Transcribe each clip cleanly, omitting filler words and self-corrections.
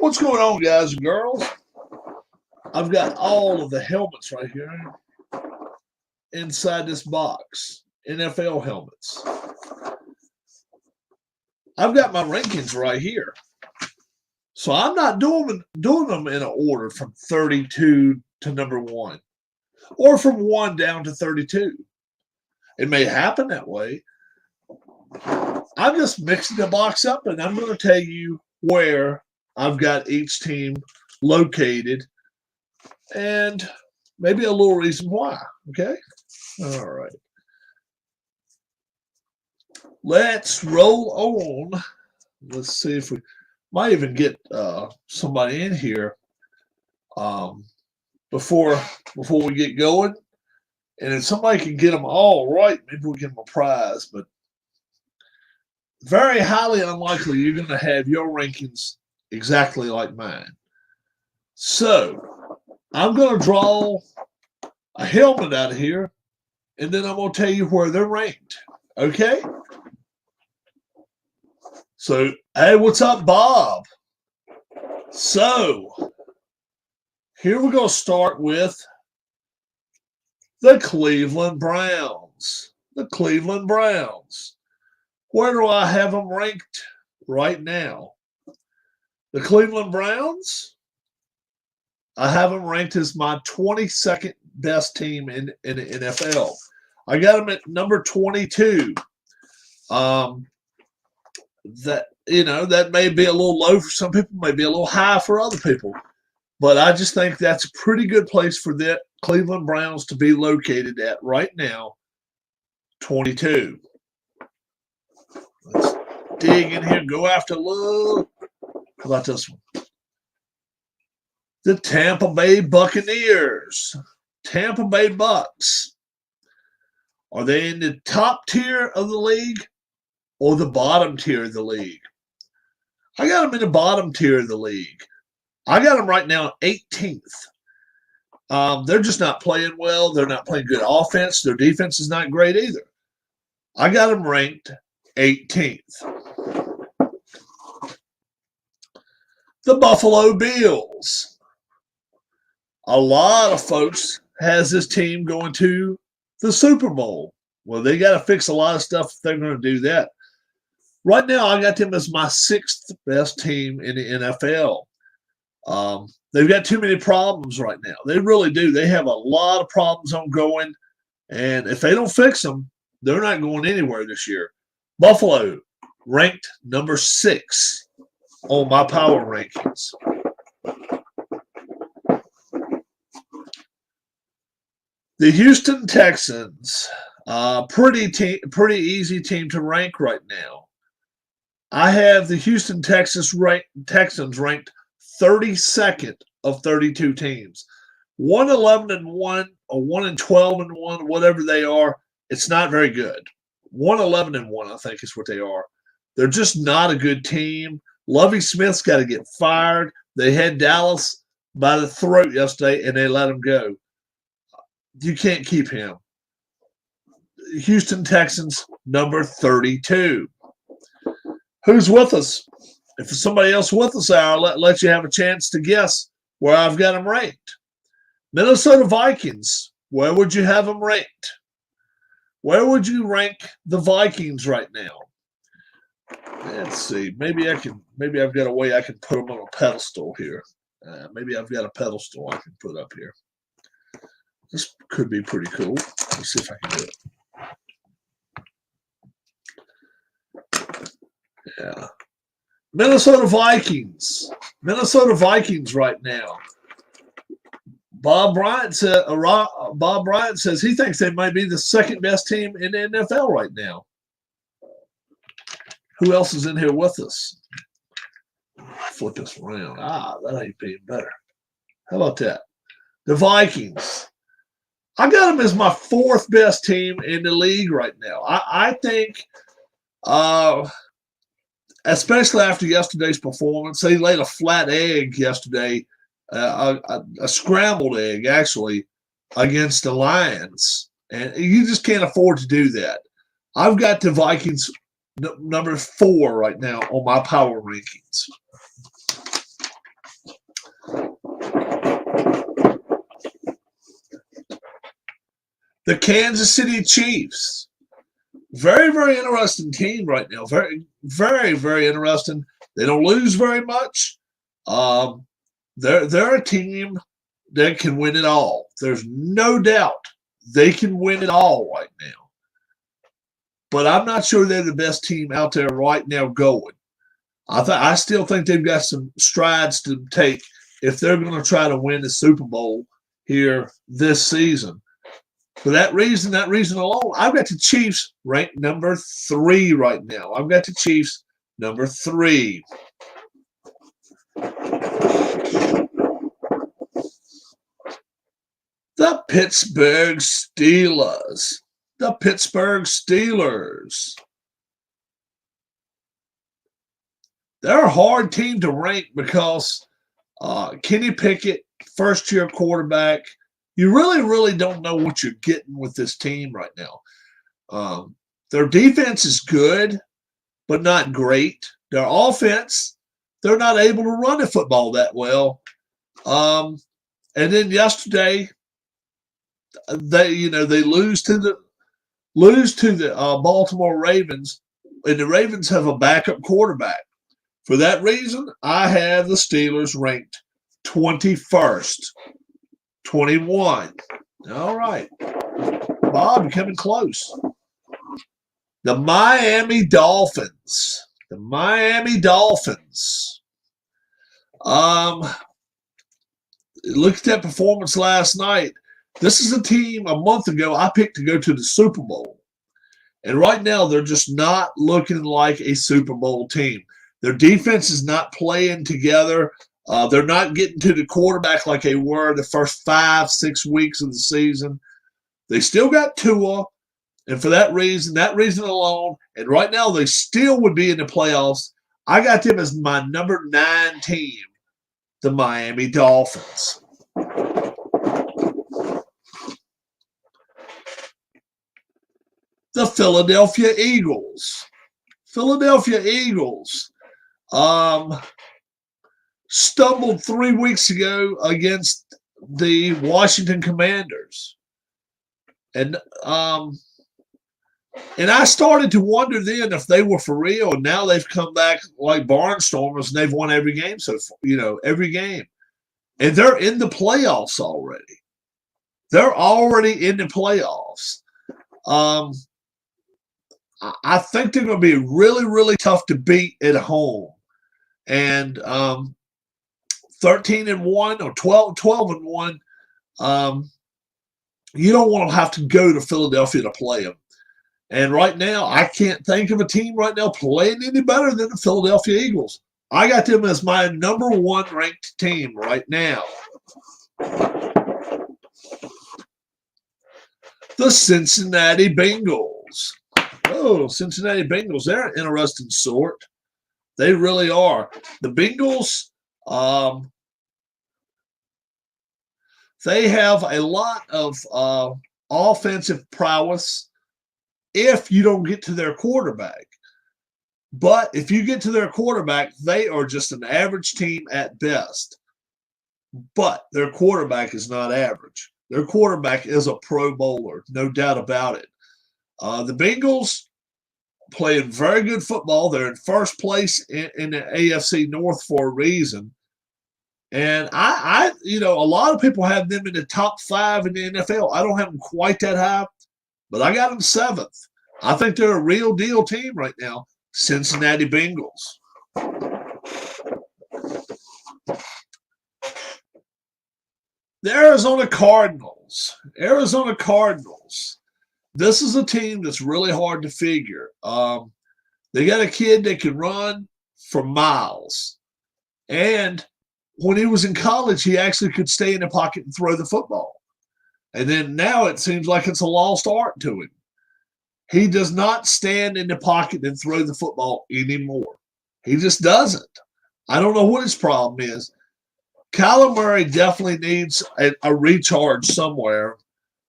What's going on, guys and girls? I've got all of the helmets right here inside this box. NFL helmets. I've got my rankings right here. So I'm not doing them in an order from 32 to number 1 or from 1 down to 32. It may happen that way. I'm just mixing the box up, and I'm going to tell you where I've got each team located and maybe a little reason why. Okay? All right. Let's roll on. Let's see if we might even get somebody in here before we get going. And if somebody can get them all right, maybe we'll give them a prize. But very highly unlikely you're going to have your rankings exactly like mine. So I'm going to draw a helmet out of here, and then I'm going to tell you where they're ranked. Okay? So, hey, what's up, Bob? So, here we're going to start with the Cleveland Browns. The Cleveland Browns. Where do I have them ranked right now? The Cleveland Browns, I have them ranked as my 22nd best team in the NFL. I got them at number 22. That may be a little low for some people, may be a little high for other people. But I just think that's a pretty good place for the Cleveland Browns to be located at right now, 22. Let's dig in here, go after a little. How about this one? The Tampa Bay Buccaneers. Tampa Bay Bucks. Are they in the top tier of the league or the bottom tier of the league? I got them in the bottom tier of the league. I got them right now 18th. They're just not playing well. They're not playing good offense. Their defense is not great either. I got them ranked 18th. The Buffalo Bills. A lot of folks has this team going to the Super Bowl. Well, they got to fix a lot of stuff if they're going to do that. Right now, I got them as my 6th best team in the NFL. They've got too many problems right now. They really do. They have a lot of problems ongoing, and if they don't fix them, they're not going anywhere this year. Buffalo, ranked number 6 on my power rankings. The Houston Texans, pretty easy team to rank right now. I have the Houston Texans ranked 32nd of 32 teams. 1-11-1 or 1-12-1, whatever they are, it's not very good. 1-11-1, I think, is what they are. They're just not a good team. Lovie Smith's got to get fired. They had Dallas by the throat yesterday, and they let him go. You can't keep him. Houston Texans, number 32. Who's with us? If there's somebody else with us, I'll let you have a chance to guess where I've got them ranked. Minnesota Vikings, where would you have them ranked? Where would you rank the Vikings right now? Let's see. Maybe I've got a way I can put them on a pedestal here. Maybe I've got a pedestal I can put up here. This could be pretty cool. Let's see if I can do it. Yeah. Minnesota Vikings. Minnesota Vikings right now. Bob Bryant says he thinks they might be the 2nd best team in the NFL right now. Who else is in here with us? Flip this around. That ain't being better. How about that? The Vikings. I got them as my 4th best team in the league right now. I think, especially after yesterday's performance, they laid a flat egg yesterday, a scrambled egg, actually, against the Lions. And you just can't afford to do that. I've got the Vikings number 4 right now on my power rankings. The Kansas City Chiefs. Very, very interesting team right now. Very, very, very interesting. They don't lose very much. They're a team that can win it all. There's no doubt they can win it all right now. But I'm not sure they're the best team out there right now going. I still think they've got some strides to take if they're going to try to win the Super Bowl here this season. For that reason alone, I've got the Chiefs ranked number 3 right now. I've got the Chiefs number 3. The Pittsburgh Steelers. The Pittsburgh Steelers. They're a hard team to rank because Kenny Pickett, first-year quarterback, you really, really don't know what you're getting with this team right now. Their defense is good, but not great. Their offense, they're not able to run the football that well. And then yesterday, they lose to the Baltimore Ravens, and the Ravens have a backup quarterback. For that reason, I have the Steelers ranked 21st. 21. All right. Bob, you're coming close. The Miami Dolphins. The Miami Dolphins. Look at that performance last night. This is a team a month ago I picked to go to the Super Bowl. And right now, they're just not looking like a Super Bowl team. Their defense is not playing together. They're not getting to the quarterback like they were the first 5-6 weeks of the season. They still got Tua, and for that reason alone, and right now they still would be in the playoffs. I got them as my number 9 team, the Miami Dolphins. The Philadelphia Eagles. Philadelphia Eagles. Stumbled 3 weeks ago against the Washington Commanders. And I started to wonder then if they were for real, and now they've come back like barnstormers and they've won every game every game. And they're in the playoffs already. They're already in the playoffs. I think they're going to be really, really tough to beat at home. And 13-1 or 12-1, you don't want to have to go to Philadelphia to play them. And right now, I can't think of a team right now playing any better than the Philadelphia Eagles. I got them as my number 1 ranked team right now. The Cincinnati Bengals. Oh, Cincinnati Bengals, they're an interesting sort. They really are. The Bengals, they have a lot of offensive prowess if you don't get to their quarterback. But if you get to their quarterback, they are just an average team at best. But their quarterback is not average. Their quarterback is a Pro Bowler, no doubt about it. The Bengals playing very good football. They're in first place in the AFC North for a reason. And a lot of people have them in the top 5 in the NFL. I don't have them quite that high, but I got them 7th. I think they're a real deal team right now, Cincinnati Bengals. The Arizona Cardinals. Arizona Cardinals. This is a team that's really hard to figure. They got a kid that can run for miles. And when he was in college, he actually could stay in the pocket and throw the football. And then now it seems like it's a lost art to him. He does not stand in the pocket and throw the football anymore. He just doesn't. I don't know what his problem is. Kyler Murray definitely needs a recharge somewhere,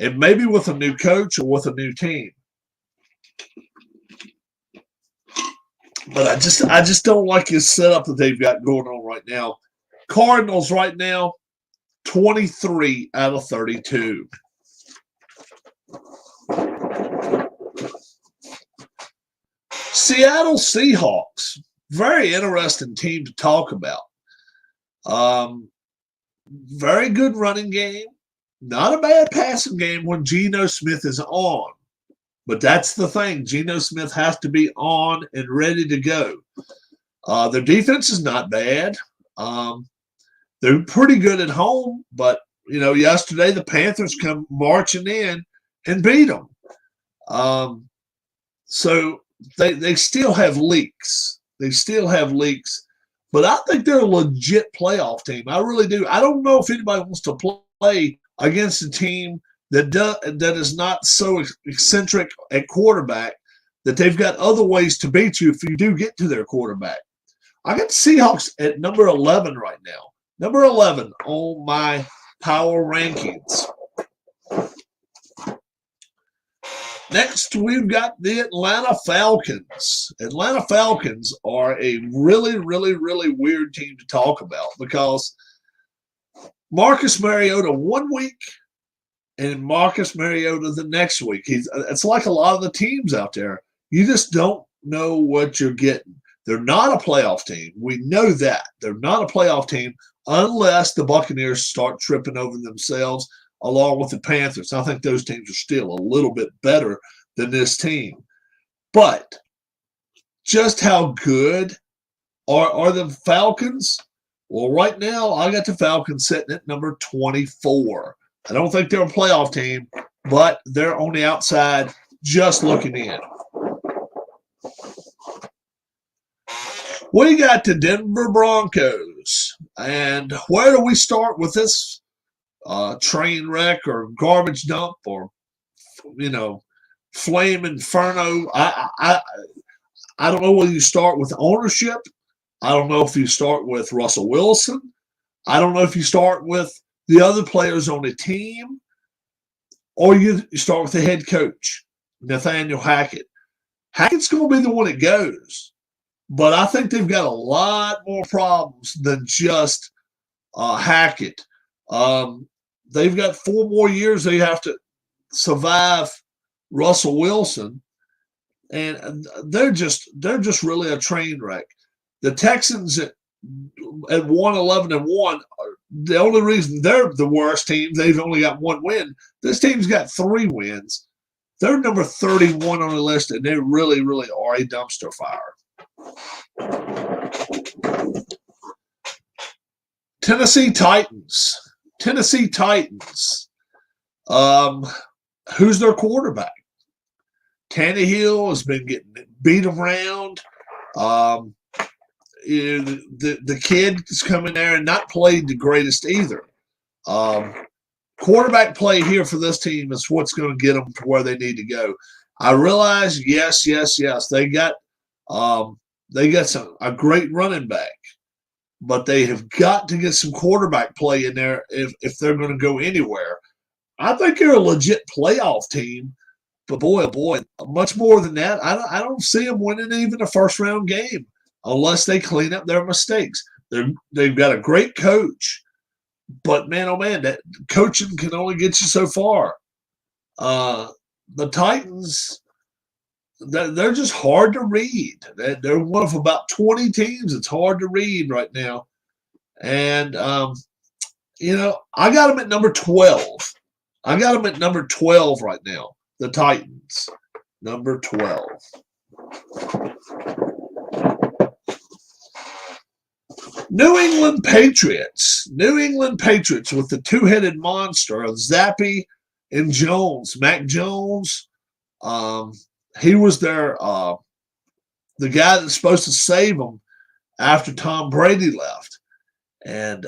and maybe with a new coach or with a new team. But I just don't like his setup that they've got going on right now. Cardinals right now, 23 out of 32. Seattle Seahawks, very interesting team to talk about. Very good running game. Not a bad passing game when Geno Smith is on. But that's the thing. Geno Smith has to be on and ready to go. Their defense is not bad. They're pretty good at home, but yesterday the Panthers come marching in and beat them. So they still have leaks. They still have leaks, but I think they're a legit playoff team. I really do. I don't know if anybody wants to play against a team that is not so eccentric at quarterback that they've got other ways to beat you if you do get to their quarterback. I got the Seahawks at number 11 right now. Number 11 on my power rankings. Next, we've got the Atlanta Falcons. Atlanta Falcons are a really, really, really weird team to talk about because Marcus Mariota 1 week and Marcus Mariota the next week. It's like a lot of the teams out there. You just don't know what you're getting. They're not a playoff team. We know that. They're not a playoff team unless the Buccaneers start tripping over themselves along with the Panthers. I think those teams are still a little bit better than this team. But just how good are the Falcons? Well, right now, I got the Falcons sitting at number 24. I don't think they're a playoff team, but they're on the outside just looking in. We got the Denver Broncos. And where do we start with this train wreck or garbage dump or, flame inferno? I don't know whether you start with ownership. I don't know if you start with Russell Wilson. I don't know if you start with the other players on the team, or you start with the head coach, Nathaniel Hackett. Hackett's going to be the one that goes. But I think they've got a lot more problems than just Hackett. They've got 4 more years they have to survive Russell Wilson, and they're just really a train wreck. The Texans at 1-11-1, the only reason they're the worst team, they've only got 1 win. This team's got 3 wins. They're number 31 on the list, and they really, really are a dumpster fire. Tennessee Titans. Who's their quarterback? Tannehill has been getting beat around. The kid is coming there and not played the greatest either. Quarterback play here for this team is what's going to get them to where they need to go. I realize, yes, they got a great running back, but they have got to get some quarterback play in there if they're going to go anywhere. I think they're a legit playoff team, but boy, much more than that, I don't see them winning even a first-round game unless they clean up their mistakes. They've got a great coach, but man, oh man, that coaching can only get you so far. The Titans, they're just hard to read. They're one of about 20 teams that's hard to read right now. And, I got them at number 12. I got them at number 12 right now, the Titans, number 12. New England Patriots with the 2-headed monster of Zappe and Jones. Mac Jones, he was the guy that's supposed to save them after Tom Brady left. And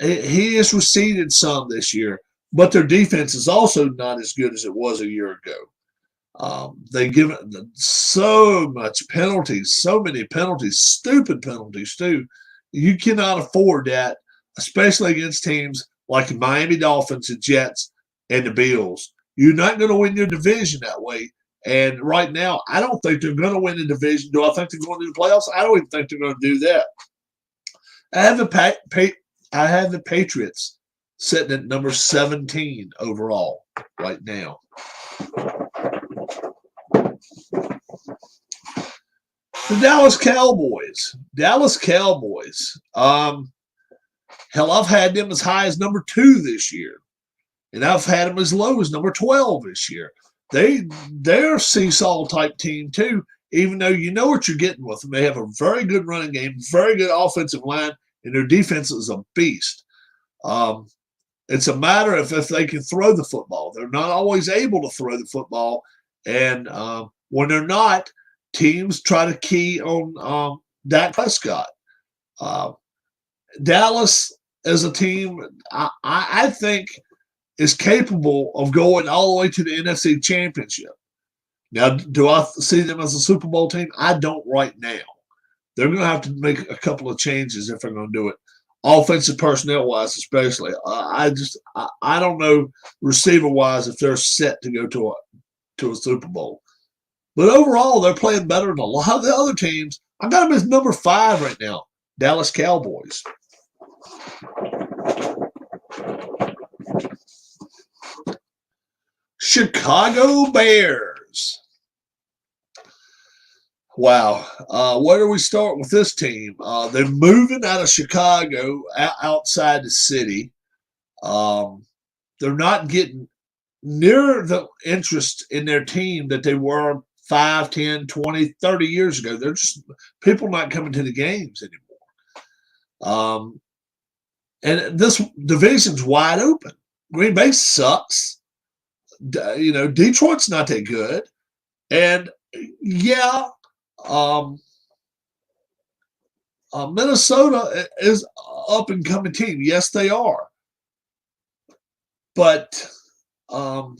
he has receded some this year, but their defense is also not as good as it was a year ago. They give it so much penalties, so many penalties, stupid penalties too. You cannot afford that, especially against teams like the Miami Dolphins, the Jets, and the Bills. You're not going to win your division that way. And right now, I don't think they're going to win the division. Do I think they're going to do the playoffs? I don't even think they're going to do that. I have the Patriots sitting at number 17 overall right now. The Dallas Cowboys. Hell, I've had them as high as number 2 this year. And I've had them as low as number 12 this year. They're a seesaw type team too, even though you know what you're getting with them. They have a very good running game, very good offensive line, and their defense is a beast. It's a matter of if they can throw the football. They're not always able to throw the football. And when they're not, teams try to key on Dak Prescott. Dallas as a team, I think, is capable of going all the way to the NFC Championship. Now, do I see them as a Super Bowl team? I don't right now. They're going to have to make a couple of changes if they're going to do it, offensive personnel-wise especially. I don't know receiver-wise if they're set to go to a Super Bowl. But overall, they're playing better than a lot of the other teams. I got them as number 5 right now, Dallas Cowboys. Chicago Bears. Wow. Where do we start with this team? They're moving out of Chicago, outside the city. They're not getting near the interest in their team that they were 5, 10, 20, 30 years ago. They're just people not coming to the games anymore. And this division's wide open. Green Bay sucks. Detroit's not that good. And yeah, Minnesota is up and coming team. Yes, they are. But the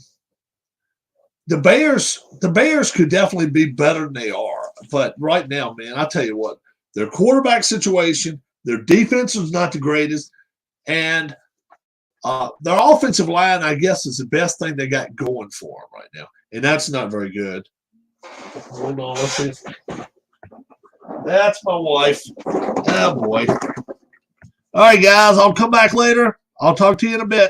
Bears could definitely be better than they are. But right now, man, I tell you what, their quarterback situation, their defense is not the greatest, and their offensive line, I guess, is the best thing they got going for them right now, and that's not very good. Hold on, let's see. That's my wife. Oh, boy. All right, guys, I'll come back later. I'll talk to you in a bit.